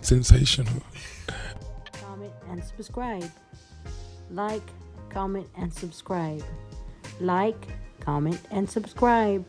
Sensational. Comment and subscribe. Like, comment, and subscribe. Like, comment, and subscribe.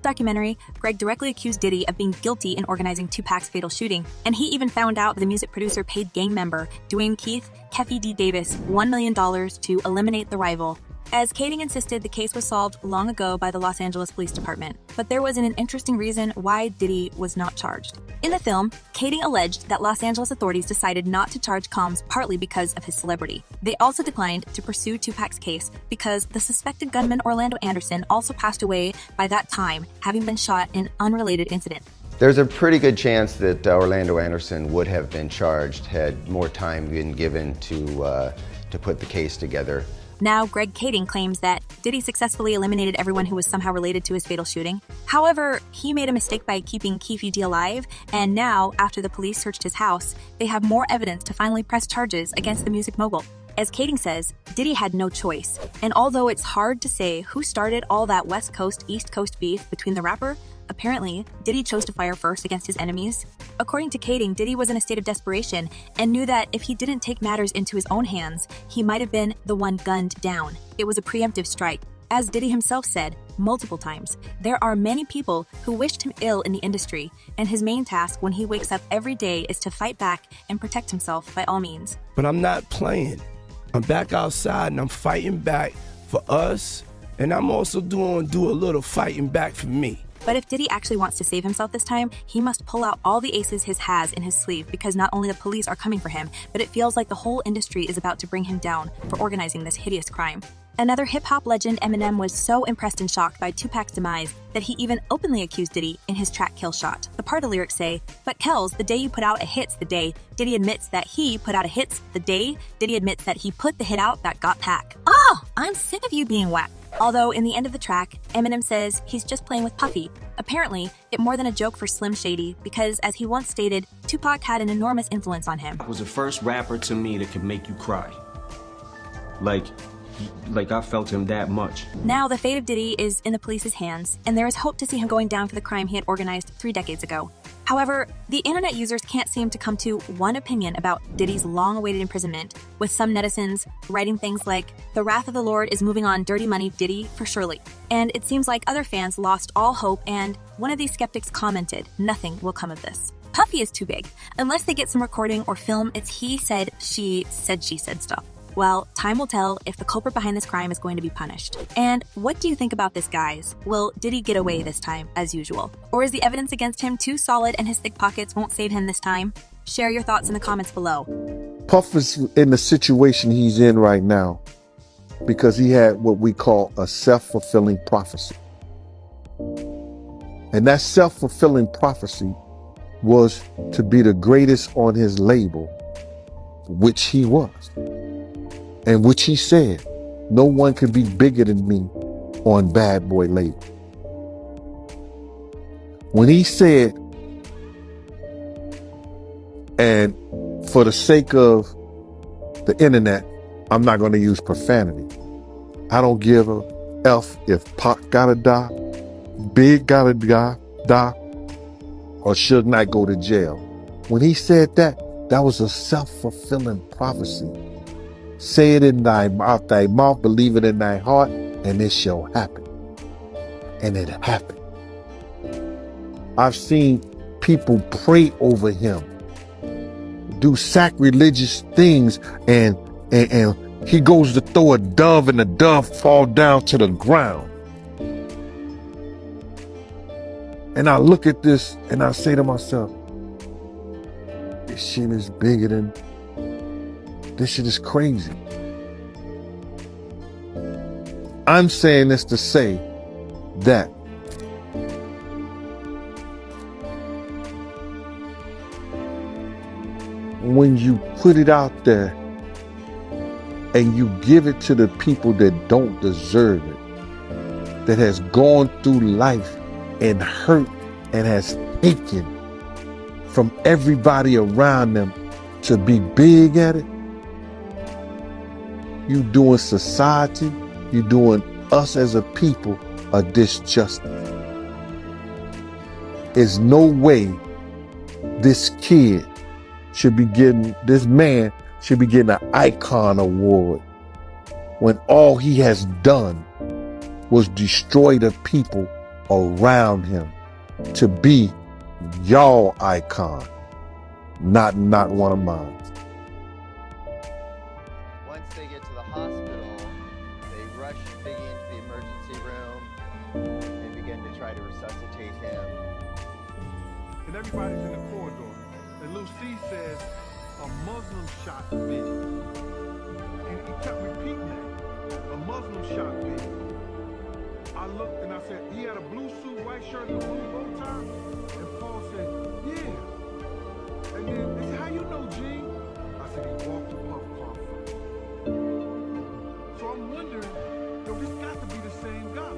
Documentary, Greg directly accused Diddy of being guilty in organizing Tupac's fatal shooting, and he even found out the music producer paid gang member Dwayne Keith, Keffy D. Davis, $1 million to eliminate the rival. As Kading insisted, the case was solved long ago by the Los Angeles Police Department, but there was an interesting reason why Diddy was not charged. In the film, Kading alleged that Los Angeles authorities decided not to charge Combs partly because of his celebrity. They also declined to pursue Tupac's case because the suspected gunman Orlando Anderson also passed away by that time, having been shot in an unrelated incident. There's a pretty good chance that Orlando Anderson would have been charged had more time been given to put the case together. Now, Greg Kading claims that Diddy successfully eliminated everyone who was somehow related to his fatal shooting. However, he made a mistake by keeping Keffy D alive, and now, after the police searched his house, they have more evidence to finally press charges against the music mogul. As Kading says, Diddy had no choice, and although it's hard to say who started all that West Coast, East Coast beef between the rapper, apparently, Diddy chose to fire first against his enemies. According to Kading, Diddy was in a state of desperation and knew that if he didn't take matters into his own hands, he might have been the one gunned down. It was a preemptive strike. As Diddy himself said multiple times, there are many people who wished him ill in the industry, and his main task when he wakes up every day is to fight back and protect himself by all means. But I'm not playing. I'm back outside and I'm fighting back for us, and I'm also do a little fighting back for me. But if Diddy actually wants to save himself this time, he must pull out all the aces he has in his sleeve, because not only the police are coming for him, but it feels like the whole industry is about to bring him down for organizing this hideous crime. Another hip-hop legend, Eminem, was so impressed and shocked by Tupac's demise that he even openly accused Diddy in his track Kill Shot. The part of the lyrics say, "But Kells, the day you put out a hit's the day Diddy admits that he put out a hit's the day Diddy admits that he put the hit out that got Pac." Oh, I'm sick of you being whack. Although in the end of the track, Eminem says he's just playing with Puffy. Apparently, it more than a joke for Slim Shady, because as he once stated, Tupac had an enormous influence on him. He was the first rapper to me that could make you cry. Like I felt him that much. Now the fate of Diddy is in the police's hands, and there is hope to see him going down for the crime he had organized 3 decades ago. However, the internet users can't seem to come to one opinion about Diddy's long-awaited imprisonment, with some netizens writing things like, "The wrath of the Lord is moving on Dirty Money Diddy for surely." And it seems like other fans lost all hope, and one of these skeptics commented, "Nothing will come of this. Puffy is too big. Unless they get some recording or film, it's he said, she said stuff." Well, time will tell if the culprit behind this crime is going to be punished. And what do you think about this, guys? Will Diddy get away this time, as usual? Or is the evidence against him too solid and his thick pockets won't save him this time? Share your thoughts in the comments below. Puff is in the situation he's in right now because he had what we call a self-fulfilling prophecy. And that self-fulfilling prophecy was to be the greatest on his label, which he was. And which he said, no one could be bigger than me on Bad Boy label. When he said, and for the sake of the internet, I'm not going to use profanity. I don't give a F if Pac gotta die, Big gotta die, or Suge Knight go to jail. When he said that, that was a self-fulfilling prophecy. Say it in thy mouth, believe it in thy heart, and it shall happen. And it happened. I've seen people pray over him, do sacrilegious things, and he goes to throw a dove, and the dove fall down to the ground. And I look at this and I say to myself, this shit is bigger than, this shit is crazy. I'm saying this to say that when you put it out there and you give it to the people that don't deserve it, that has gone through life and hurt and has taken from everybody around them to be big at it, you doing society, you doing us as a people of this justice. There's no way this man should be getting an icon award when all he has done was destroy the people around him to be y'all icon, not one of mine. Once they get to the hospital, they rush Biggie into the emergency room and begin to try to resuscitate him. And everybody's in the corridor. And Lil C says, a Muslim shot Biggie. And he kept repeating that. A Muslim shot Biggie. I looked and I said, he had a blue suit, white shirt, and a blue bow tie? And Paul said, yeah. And then they said, how you know, G? I said, he walked the Puff car first. So I'm wondering, yo, this got to be the same guy.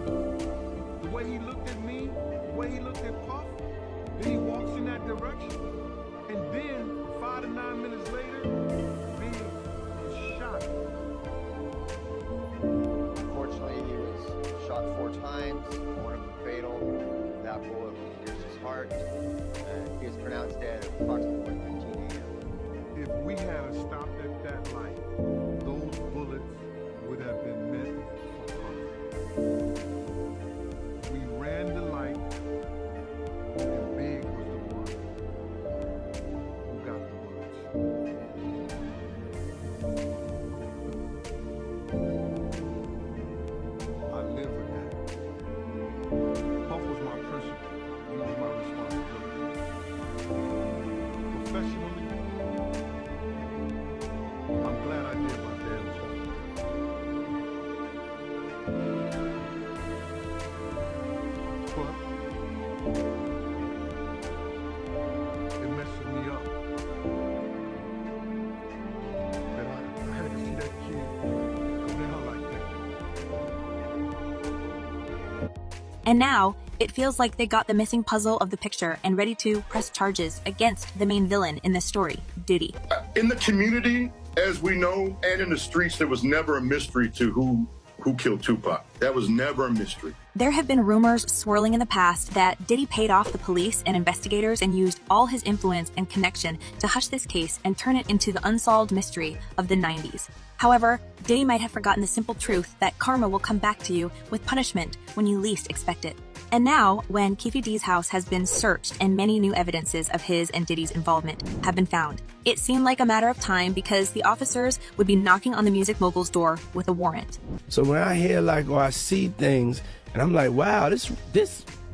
The way he looked at me, the way he looked at Puff, then he walks in that direction. And then, 5 to 9 minutes later, Big is shot. Unfortunately, he was shot 4 times, one of them fatal. That bullet pierced his heart. He was pronounced dead at approximately 1:15 a.m. If we had stopped at that light, those bullets would have been meant for Puff. We ran the light, and Big was the one who got the bullets. I live with that. Puff was my principal. He was my responsibility. Professionally, I'm glad I did my damn job. But it messed me up. That I had to see that kid go down like that. And now, it feels like they got the missing puzzle of the picture and ready to press charges against the main villain in this story, Diddy. In the community, as we know, and in the streets, there was never a mystery to who killed Tupac. That was never a mystery. There have been rumors swirling in the past that Diddy paid off the police and investigators and used all his influence and connection to hush this case and turn it into the unsolved mystery of the 90s. However, Diddy might have forgotten the simple truth that karma will come back to you with punishment when you least expect it. And now, when Keffe D's house has been searched and many new evidences of his and Diddy's involvement have been found, it seemed like a matter of time because the officers would be knocking on the music mogul's door with a warrant. So when I hear or I see things, and I'm like, wow, this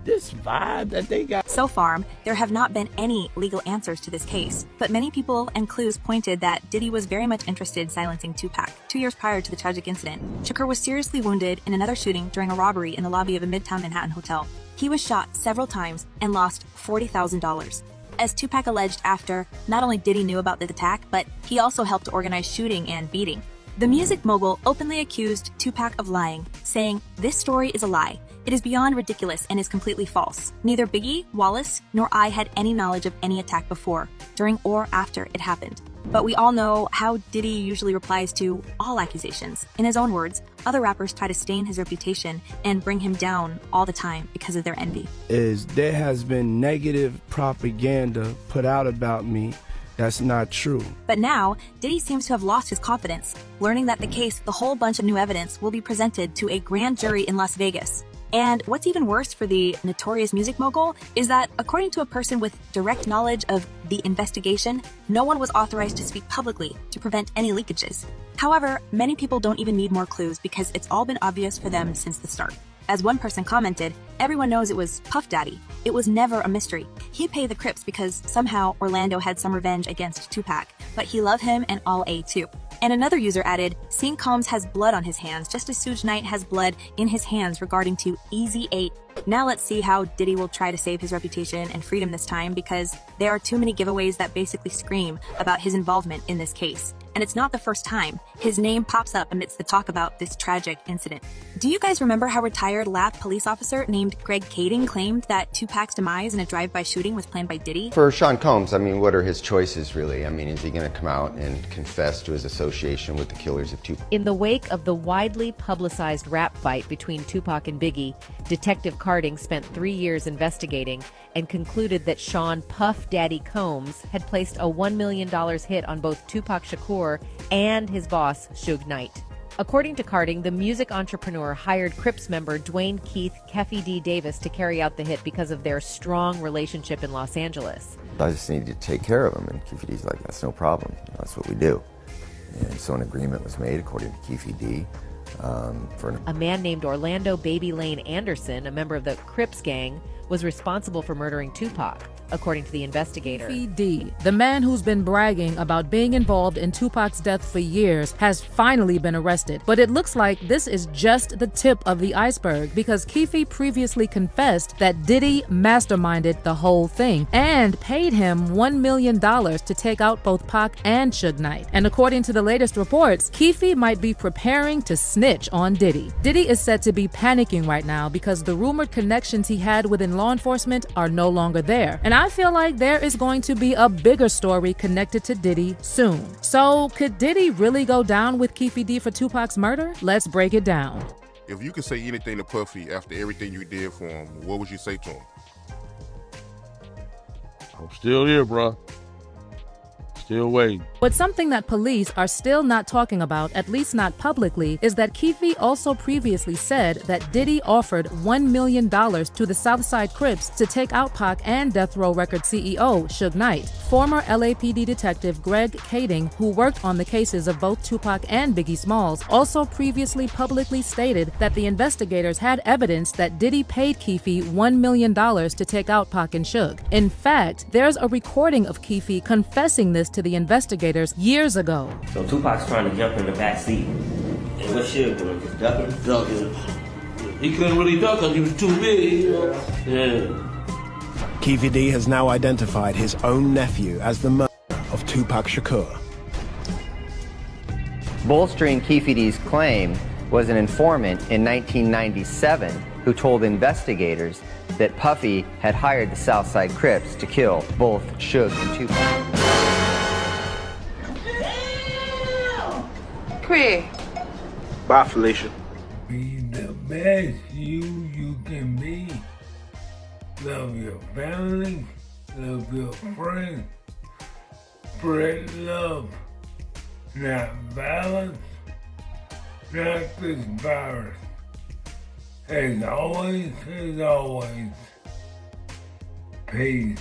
vibe that they got. So far, there have not been any legal answers to this case, but many people and clues pointed that Diddy was very much interested in silencing Tupac. 2 years prior to the tragic incident, Shakur was seriously wounded in another shooting during a robbery in the lobby of a Midtown Manhattan hotel. He was shot several times and lost $40,000. As Tupac alleged after, not only Diddy knew about the attack, but he also helped organize shooting and beating. The music mogul openly accused Tupac of lying, saying, "This story is a lie. It is beyond ridiculous and is completely false. Neither Biggie, Wallace, nor I had any knowledge of any attack before, during, or after it happened." But we all know how Diddy usually replies to all accusations. In his own words, other rappers try to stain his reputation and bring him down all the time because of their envy. There has been negative propaganda put out about me. That's not true. But now, Diddy seems to have lost his confidence, learning that the case, the whole bunch of new evidence, will be presented to a grand jury in Las Vegas. And what's even worse for the notorious music mogul is that, according to a person with direct knowledge of the investigation, no one was authorized to speak publicly to prevent any leakages. However, many people don't even need more clues because it's all been obvious for them since the start. As one person commented, everyone knows it was Puff Daddy. It was never a mystery. He'd pay the Crips because somehow Orlando had some revenge against Tupac, but he loved him and all A too. And another user added, "Seeing Combs has blood on his hands, just as Suge Knight has blood in his hands regarding to Easy 8. Now let's see how Diddy will try to save his reputation and freedom this time because there are too many giveaways that basically scream about his involvement in this case. And it's not the first time his name pops up amidst the talk about this tragic incident. Do you guys remember how retired lap police officer named Greg Kading claimed that Tupac's demise in a drive-by shooting was planned by Diddy? For Sean Combs, what are his choices really? Is he going to come out and confess to his association with the killers of Tupac? In the wake of the widely publicized rap fight between Tupac and Biggie, Detective Carding spent 3 years investigating and concluded that Sean Puff Daddy Combs had placed a $1 million hit on both Tupac Shakur and his boss, Suge Knight. According to Carding, the music entrepreneur hired Crips member Dwayne Keith Keffy D. Davis to carry out the hit because of their strong relationship in Los Angeles. I just needed to take care of him, and Keffy D's like, that's no problem. That's what we do. And so an agreement was made, according to Keffy D. A man named Orlando Baby Lane Anderson, a member of the Crips gang, was responsible for murdering Tupac, according to the investigator. P.D., the man who's been bragging about being involved in Tupac's death for years, has finally been arrested. But it looks like this is just the tip of the iceberg, because Keffy previously confessed that Diddy masterminded the whole thing and paid him $1 million to take out both Pac and Suge Knight. And according to the latest reports, Keffy might be preparing to snitch on Diddy. Diddy is said to be panicking right now because the rumored connections he had within law enforcement are no longer there. And I feel like there is going to be a bigger story connected to Diddy soon. So could Diddy really go down with Keffy D for Tupac's murder? Let's break it down. If you could say anything to Puffy after everything you did for him, what would you say to him? I'm still here, bro. Still waiting. But something that police are still not talking about, at least not publicly, is that Keffy also previously said that Diddy offered $1 million to the Southside Crips to take out Pac and Death Row Records CEO Suge Knight. Former LAPD detective Greg Kading, who worked on the cases of both Tupac and Biggie Smalls, also previously publicly stated that the investigators had evidence that Diddy paid Keffy $1 million to take out Pac and Suge. In fact, there's a recording of Keffy confessing this to the investigators years ago. So Tupac's trying to jump in the back seat. And what Suge doing? Just ducking? Ducking. He couldn't really duck because he was too big, you know? Yeah. Keffy D has now identified his own nephew as the murderer of Tupac Shakur. Bolstering Keffy D's claim was an informant in 1997 who told investigators that Puffy had hired the Southside Crips to kill both Suge and Tupac. Chris. Bye, Felicia. Be the best you can be. Love your family, love your friends. Spread love, not violence, not this virus. As always, peace.